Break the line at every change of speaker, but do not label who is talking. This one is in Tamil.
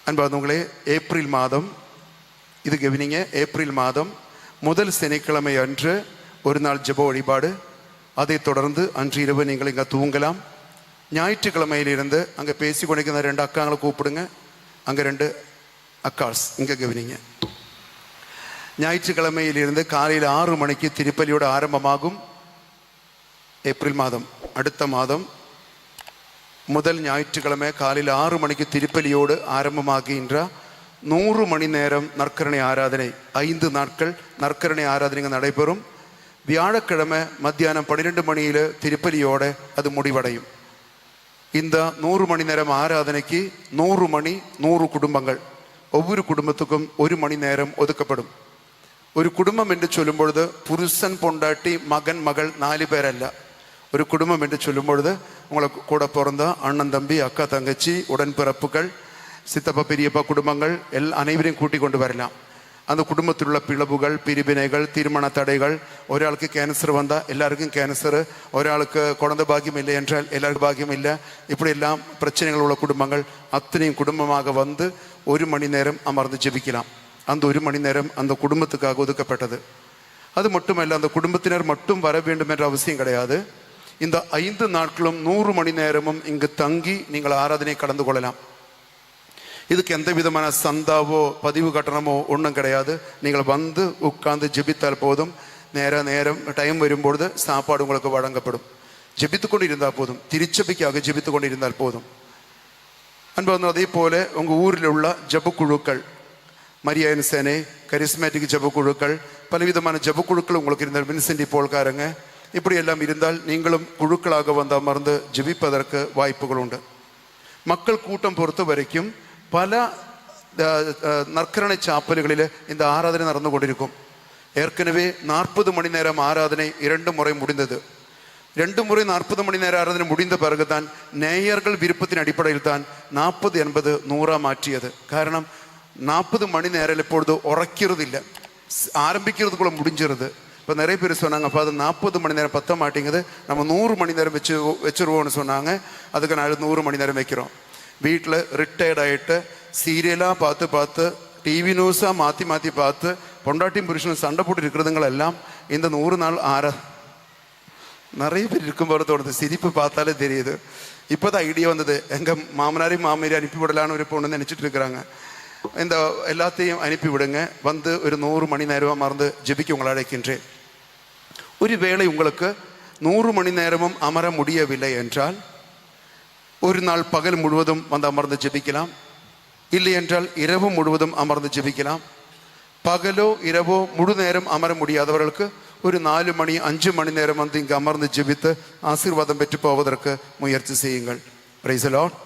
அன்பார்ந்தவங்களே, ஏப்ரல் மாதம் இது கவனிங்க. ஏப்ரல் மாதம் முதல் சனிக்கிழமை அன்று ஒரு நாள் ஜெப வழிபாடு. அதை தொடர்ந்து அன்று இரவு நீங்கள் இங்கே தூங்கலாம். ஞாயிற்றுக்கிழமையிலிருந்து அங்கே பேசி கொண்டிருக்கிற 2 அக்காங்களை கூப்பிடுங்க. அங்கே 2 அக்காஸ் இங்கே கவனிங்க. ஞாயிற்றுக்கிழமையிலிருந்து காலையில் 6 மணிக்கு திருப்பலியோடு ஆரம்பமாகும். ஏப்ரல் மாதம் அடுத்த மாதம் முதல் ஞாயிற்றுக்கிழமை காலையில் 6 மணிக்கு திருப்பலியோடு ஆரம்பமாகின்ற 100 மணி நேரம் நற்கருணை ஆராதனை. 5 நாட்கள் நற்கருணை ஆராதனைகள் நடைபெறும். வியாழக்கிழமை மத்தியானம் 12 மணியில் திருப்பலியோட அது முடிவடையும். இந்த 100 மணி நேரம் ஆராதனைக்கு 100 மணி 100 குடும்பங்கள், ஒவ்வொரு குடும்பத்துக்கும் 1 மணி நேரம் ஒதுக்கப்படும். ஒரு குடும்பம் என்று சொல்லும் பொழுது புருஷன், பொண்டாட்டி, மகன், மகள் 4 பேரல்ல. ஒரு குடும்பம் என்று சொல்லும் பொழுது உங்களை கூட பிறந்த அண்ணன், தம்பி, அக்கா, தங்கச்சி, உடன்பிறப்புகள், சித்தப்பா, பெரியப்பா குடும்பங்கள் அனைவரையும் கூட்டி கொண்டு வரலாம். அந்த குடும்பத்தில் உள்ள பிளவுகள், பிரிவினைகள், திருமண தடைகள், ஒராளுக்கு கேன்சர் வந்தால் எல்லாருக்கும் கேன்சரு, ஒராளுக்கு குழந்தை பாக்கியம் இல்லை என்றால் எல்லாருக்கும் பாக்கியம் இல்லை, இப்படி எல்லாம் பிரச்சனைகள் உள்ள குடும்பங்கள் அத்தனையும் குடும்பமாக வந்து 1 மணி நேரம் அமர்ந்து ஜெபிக்கலாம். அந்த 1 மணி நேரம் அந்த குடும்பத்துக்காக ஒதுக்கப்பட்டது. அது மட்டுமல்ல, அந்த குடும்பத்தினர் மட்டும் வர வேண்டும் என்ற அவசியம் கிடையாது. இந்த 5 நாட்களும் 100 மணி நேரமும் இங்கு தங்கி நீங்கள் ஆராதனை கலந்து கொள்ளலாம். இதுக்கு எந்த விதமான சந்தாவோ பதிவு கட்டணமோ ஒன்றும் கிடையாது. நீங்கள் வந்து உட்கார்ந்து ஜெபித்தால் போதும். நேரம் டைம் வரும்பொழுது சாப்பாடு உங்களுக்கு வழங்கப்படும். ஜெபித்து கொண்டு இருந்தால் போதும், திருச்சபைக்காக ஜெபித்து கொண்டு இருந்தால் போதும். அன்பு, அதே போல உங்கள் ஊரில் உள்ள ஜபக்குழுக்கள், மரியாயன் சேனை, கரிஸ்மேட்டிக் ஜபக்குழுக்கள், பலவிதமான ஜபக்குழுக்கள் உங்களுக்கு இருந்தால், வின்சென்டி போல்காரங்க, இப்படி எல்லாம் இருந்தால் நீங்களும் குழுக்களாக வந்து அமர்ந்து ஜெபிப்பதற்கு வாய்ப்புகள் உண்டு. மக்கள் கூட்டம் பொறுத்த வரைக்கும் பல நற்கரணை சாப்பல்களில் இந்த ஆராதனை நடந்து கொண்டிருக்கும். ஏற்கனவே 40 மணி நேரம் ஆராதனை 2 முறை முடிந்தது. 2 முறை 40 மணி நேர ஆராதனை முடிந்த பிறகுதான் நேயர்கள் விருப்பத்தின் அடிப்படையில் தான் 40, 80, 100 மாற்றியது. காரணம், 40 மணி நேரம் இப்பொழுது உரைக்கிறது இல்லை, ஆரம்பிக்கிறதுக்குள்ள முடிஞ்சிருது. இப்போ நிறைய பேர் சொன்னாங்க, அப்போ அது 40 மணி நேரம் பத்த மாட்டேங்குது, நம்ம 100 மணி நேரம் வச்சுருவோம்னு சொன்னாங்க. அதுக்கு நான் 100 மணி நேரம் வைக்கிறோம். வீட்டில் ரிட்டையர்ட் ஆகிட்டு சீரியலாக பார்த்து டிவி நியூஸாக மாற்றி பார்த்து பொண்டாட்டியும் புருஷனும் சண்டை போட்டு இருக்கிறதுங்களெல்லாம் இந்த 100 நாள் நிறைய பேர் இருக்கும்போது தோணுது. சிரிப்பு பார்த்தாலே தெரியுது. இப்போ தான் ஐடியா வந்தது, எங்கள் மாமனாரையும் மாமியாரையும் அனுப்பிவிடலான்னு ஒரு பொண்ணு நினச்சிட்டு இருக்கிறாங்க. இந்த எல்லாத்தையும் அனுப்பி விடுங்க, வந்து ஒரு 100 மணி நேரம் மறந்து ஜெபிக்க உங்களை அழைக்கின்றேன். ஒரு வேளை உங்களுக்கு 100 மணி நேரமும் அமர முடியவில்லை என்றால் ஒரு நாள் பகல் முழுவதும் வந்து அமர்ந்து ஜெபிக்கலாம். இல்லை என்றால் இரவு முழுவதும் அமர்ந்து ஜெபிக்கலாம். பகலோ இரவோ முழு நேரம் அமர முடியாதவர்களுக்கு ஒரு 4 மணி 5 மணி நேரம் வந்து இங்கு அமர்ந்து ஜெபித்து ஆசீர்வாதம் பெற்று போவதற்கு முயற்சி செய்யுங்கள். Praise the Lord.